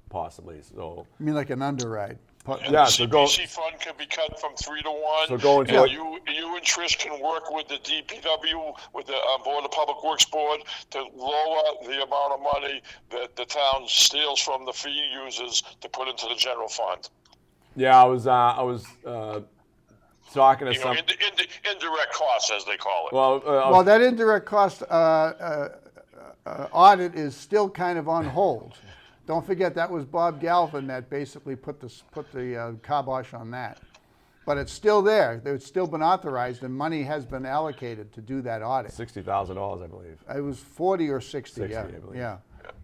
possibly. So you mean like an underride? Yeah, the CPC fund can be cut from 3 to 1. So go into you and Trish can work with the DPW, with the Board of Public Works Board, to lower the amount of money that the town steals from the fee users to put into the general fund. Yeah, I was talking to some indirect costs, as they call it. Well, that indirect cost audit is still kind of on hold. Don't forget that was Bob Galvin that basically put the kibosh on that. But it's still there. It's still been authorized, and money has been allocated to do that audit. $60,000, I believe. It was 40 or 60, yeah. I believe. Yeah.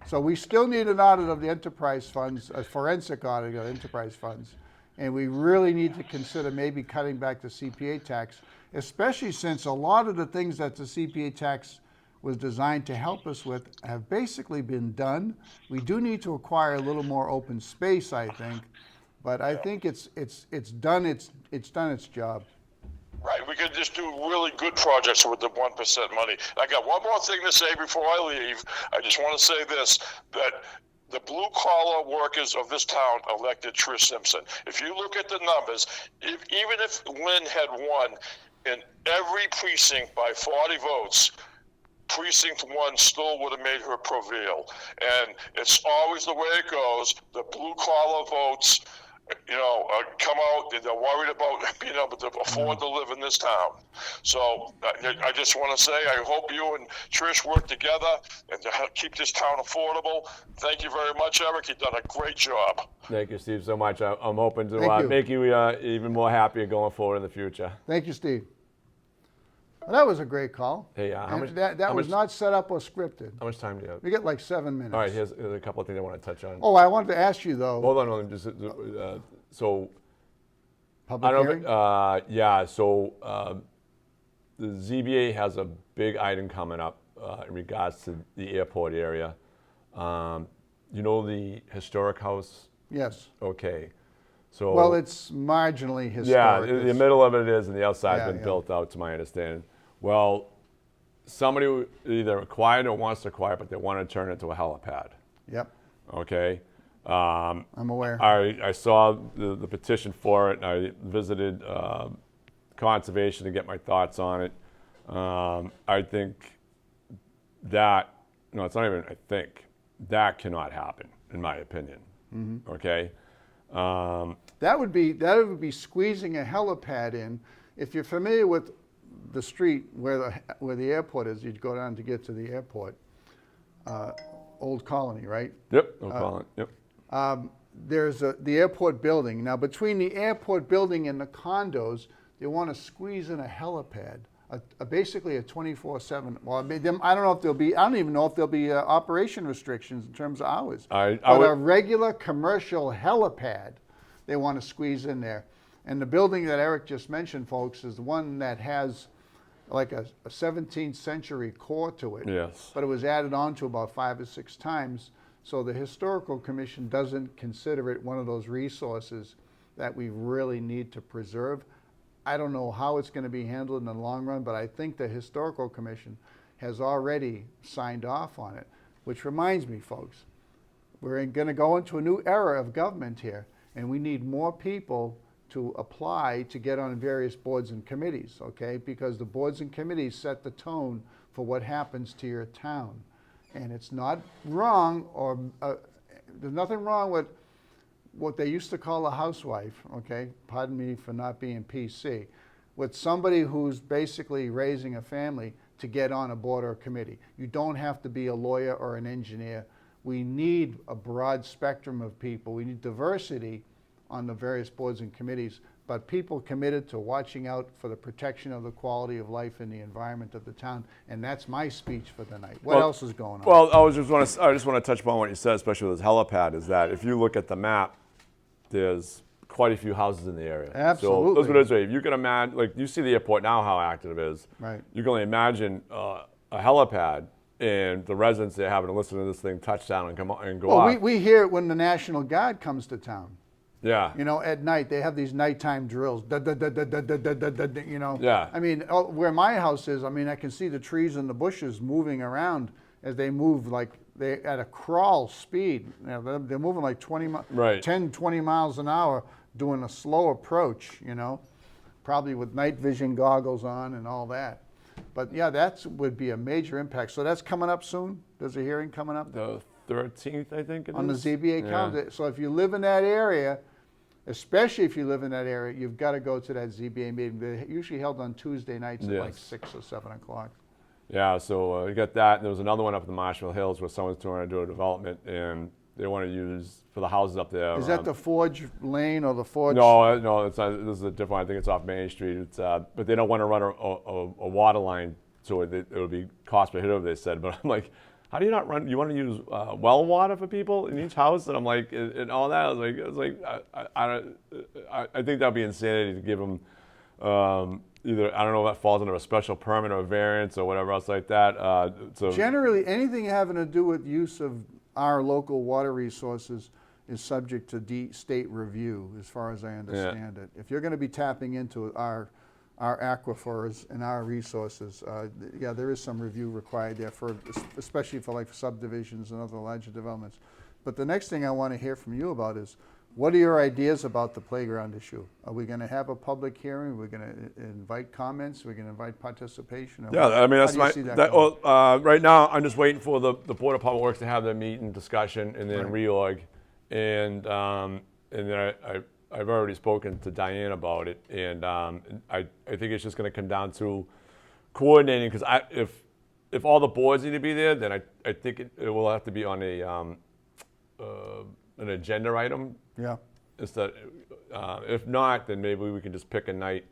So we still need an audit of the enterprise funds, a forensic audit of enterprise funds. And we really need to consider maybe cutting back the CPA tax, especially since a lot of the things that the CPA tax was designed to help us with have basically been done. We do need to acquire a little more open space, I think, but I think it's done its job. Right, we could just do really good projects with the 1% money. I got one more thing to say before I leave. I just want to say this, that the blue-collar workers of this town elected Trish Simpson. If you look at the numbers, even if Lynn had won in every precinct by 40 votes, Precinct 1 still would have made her prevail. And it's always the way it goes. The blue-collar votes, come out, they're worried about being able to afford to live in this town. So I just want to say, I hope you and Trish work together and to keep this town affordable. Thank you very much, Eric. You've done a great job. Thank you, Steve, so much. I'm hoping to make you even more happier going forward in the future. Thank you, Steve. Well, that was a great call. Hey, that was not set up or scripted. How much time do you have? We get like 7 minutes. All right, here's a couple of things I want to touch on. Oh, I wanted to ask you though. Hold on, just so. Public hearing? Yeah. So the ZBA has a big item coming up in regards to the airport area. You know the historic house? Yes. Okay. So Well, it's marginally yeah, historic. the middle of it is, and the outside's Yeah, been yeah. built out, to my understanding. Well, somebody either acquired or wants to acquire, but they want to turn it into a helipad. Yep, Okay. I'm aware. I saw the petition for it, and I visited conservation to get my thoughts on it. I think that, no, it's not even I think, that cannot happen, in my opinion. Okay? That would be squeezing a helipad in. If you're familiar with the street where the airport is, you'd go down to get to the airport. Old Colony, right? Yep, no problem. Yep. There's the airport building. Now, between the airport building and the condos, they want to squeeze in a helipad, basically a 24/7. Well, I don't know if there'll be. I don't even know if there'll be operation restrictions in terms of hours. I But would- a regular commercial helipad, they want to squeeze in there. And the building that Eric just mentioned, folks, is the one that has like a 17th century core to it. Yes. But it was added on to about 5 or 6 times. So the Historical Commission doesn't consider it one of those resources that we really need to preserve. I don't know how it's going to be handled in the long run, but I think the Historical Commission has already signed off on it, which reminds me, folks, we're going to go into a new era of government here, and we need more people to apply to get on various boards and committees, okay? Because the boards and committees set the tone for what happens to your town. And it's not wrong, or there's nothing wrong with what they used to call a housewife, okay? Pardon me for not being PC. With somebody who's basically raising a family to get on a board or a committee. You don't have to be a lawyer or an engineer. We need a broad spectrum of people. We need diversity on the various boards and committees, but people committed to watching out for the protection of the quality of life and the environment of the town. And that's my speech for the night. What else is going on? Well, I just want to touch upon what you said, especially with this helipad, is that if you look at the map, there's quite a few houses in the area. Absolutely. So let's put it this way: if you can imagine, like you see the airport now, how active it is. Right. You can only imagine a helipad and the residents there having to listen to this thing touchdown and come on and go Well, off. we hear it when the National Guard comes to town. Yeah. You know, at night, they have these nighttime drills, you know. Yeah. I mean, where my house is, I mean, I can see the trees and the bushes moving around as they move, like they at a crawl speed. You know, they're moving like 10, 20 miles an hour, doing a slow approach, you know, probably with night vision goggles on and all that. But yeah, that would be a major impact. So that's coming up soon? There's a hearing coming up? The 13th, I think it On the is. ZBA Yeah. calendar. So if you live in that area, especially if you live in that area, you've got to go to that ZBA meeting. They're usually held on Tuesday nights at like Yes. 6 or 7 o'clock. Yeah, so you got that. And there was another one up in the Marshall Hills where someone's trying to do a development, and they want to use for the houses up there. Is that the Forge Lane or the Forge? No, it's not, this is a different one. I think it's off Main Street. It's but they don't want to run a water line, so it would be cost prohibitive, they said. But I'm like, how do you not run? You want to use well water for people in each house? And I'm like, and all that. I was like, I think that'd be insanity to give them either. I don't know if that falls under a special permit or a variance or whatever else like that. So Generally, anything having to do with use of our local water resources is subject to state review, as far as I understand it. If you're going to be tapping into our aquifers and our resources, yeah, there is some review required there, especially for like subdivisions and other larger developments. But the next thing I want to hear from you about is, what are your ideas about the playground issue? Are we going to have a public hearing? Are we going to invite comments? Are we going to invite participation? yeah, I mean, that's How do you my. see that going? Right now, I'm just waiting for the Board of Public Works to have their meeting, discussion, and then Right. reorg, and then I've already spoken to Diane about it, and I think it's just going to come down to coordinating, because if all the boards need to be there, then I think it will have to be on an agenda item. Yeah. Instead, if not, then maybe we can just pick a night,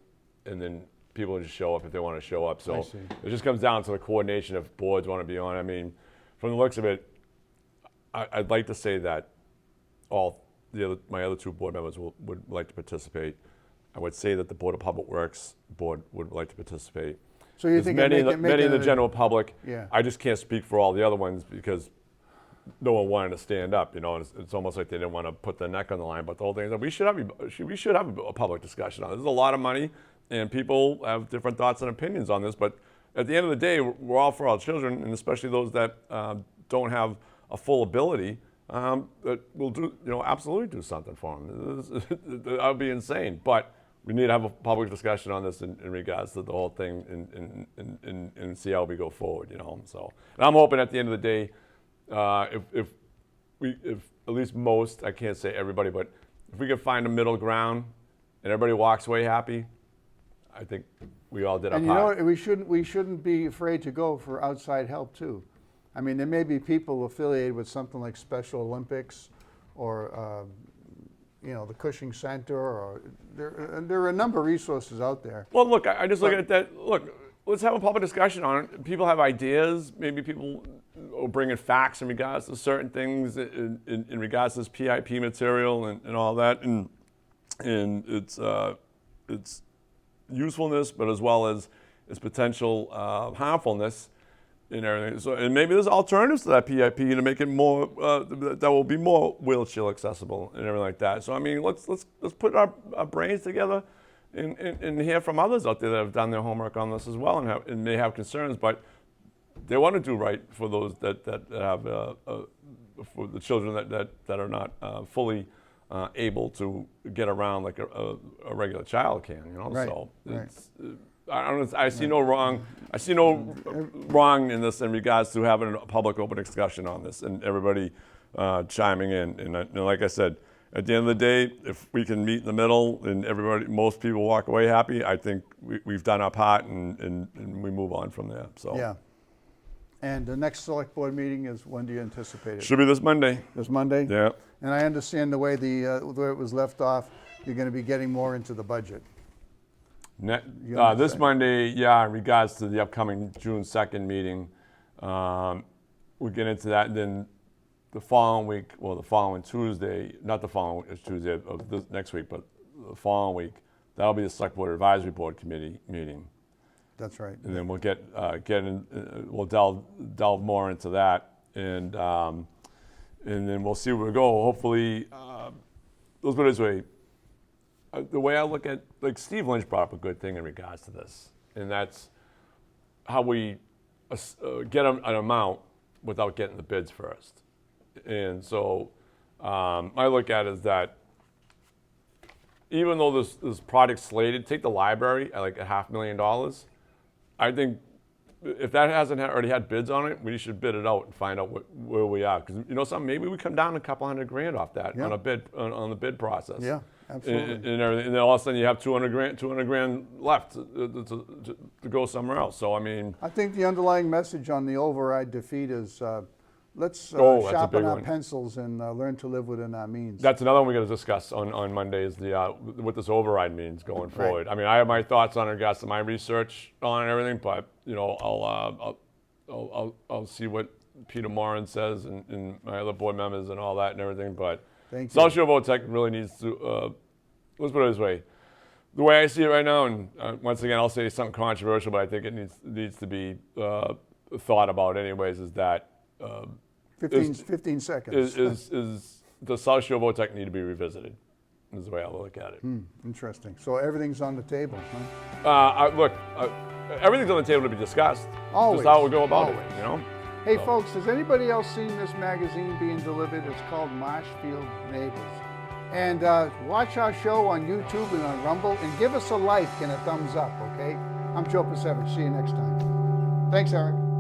and then people just show up if they want to show up. I So see. it just comes down to the coordination if boards want to be on. I mean, from the looks of it, I'd like to say that my other 2 board members would like to participate. I would say that the Board of Public Works board would like to participate. So you there's think many, make many in the it a- general public. Yeah. I just can't speak for all the other ones because no one wanted to stand up, you know, and it's almost like they didn't want to put their neck on the line. But the whole thing is that we should have a public discussion on it. This is a lot of money, and people have different thoughts and opinions on this. But at the end of the day, we're all for our children, and especially those that don't have a full ability. That will do, you know, absolutely do something for them. That would be insane. But we need to have a public discussion on this in regards to the whole thing and see how we go forward, you know. So, and I'm hoping at the end of the day, if at least most, I can't say everybody, but if we can find a middle ground and everybody walks away happy, I think we all did our And you know part. what, we shouldn't be afraid to go for outside help too. I mean, there may be people affiliated with something like Special Olympics or, you know, the Cushing Center, or there are a number of resources out there. Well, look, I just look at that. Look, let's have a public discussion on it. People have ideas. Maybe people will bring in facts in regards to certain things, in regards to this PIP material and all that, and its usefulness, but as well as its potential harmfulness and everything. So, and maybe there's alternatives to that PIP to make it more that will be more wheelchair accessible and everything like that. So, I mean, let's put our brains together and hear from others out there that have done their homework on this as well and may have concerns, but they want to do right for those that have for the children that are not fully able to get around like a regular child can, you know. Right, So right. it's, I see no wrong. I see no wrong in this in regards to having a public open discussion on this and everybody chiming in. And like I said, at the end of the day, if we can meet in the middle and most people walk away happy, I think we've done our part and we move on from there. So Yeah. And the next select board meeting is, when do you anticipate it? should be this Monday. This Monday? Yeah. And I understand the way it was left off, you're going to be getting more into the budget. You This understand? Monday, yeah, in regards to the upcoming June 2nd meeting, we'll get into that. And then the following week, well, the following Tuesday, not the following Tuesday of this next week, but the following week, that'll be the Select Board Advisory Board Committee meeting. That's right. And then we'll we'll delve more into that, and then we'll see where we go. Hopefully, let's put it this way. The way I look at, like Steve Lynch brought up a good thing in regards to this, and that's how we get an amount without getting the bids first. And so my look at it is that even though this project's slated, take the library at like $500,000. I think if that hasn't already had bids on it, we should bid it out and find out where we are. Because you know something, maybe we come down a couple $100,000 off that Yeah. on a bid on the bid process. Yeah, absolutely. And everything, and then all of a sudden you have $200,000 left to go somewhere else. So I mean, I think the underlying message on the override defeat is let's that's a sharpen big our one. pencils and learn to live within our means. that's another one we got to discuss on Monday is what this override means going forward. I mean, I have my thoughts on regards to my research on everything, but you know, I'll see what Peter Moran says and my other board members and all that and everything. But Thank you. South Shore Votech really needs to. Let's put it this way. The way I see it right now, and once again, I'll say something controversial, but I think it needs to be thought about anyways, is that 15 seconds. is the South Shore Votech need to be revisited, is the way I look at it. Interesting. So everything's on the table, huh? Look, everything's on the table to be discussed. Always. Just how we go about Always. it, you know? Hey, folks, has anybody else seen this magazine being delivered? It's called Marshfield Neighbors. And watch our show on YouTube and on Rumble, and give us a like and a thumbs up, okay? I'm Joe Pasevich. See you next time. Thanks, Eric.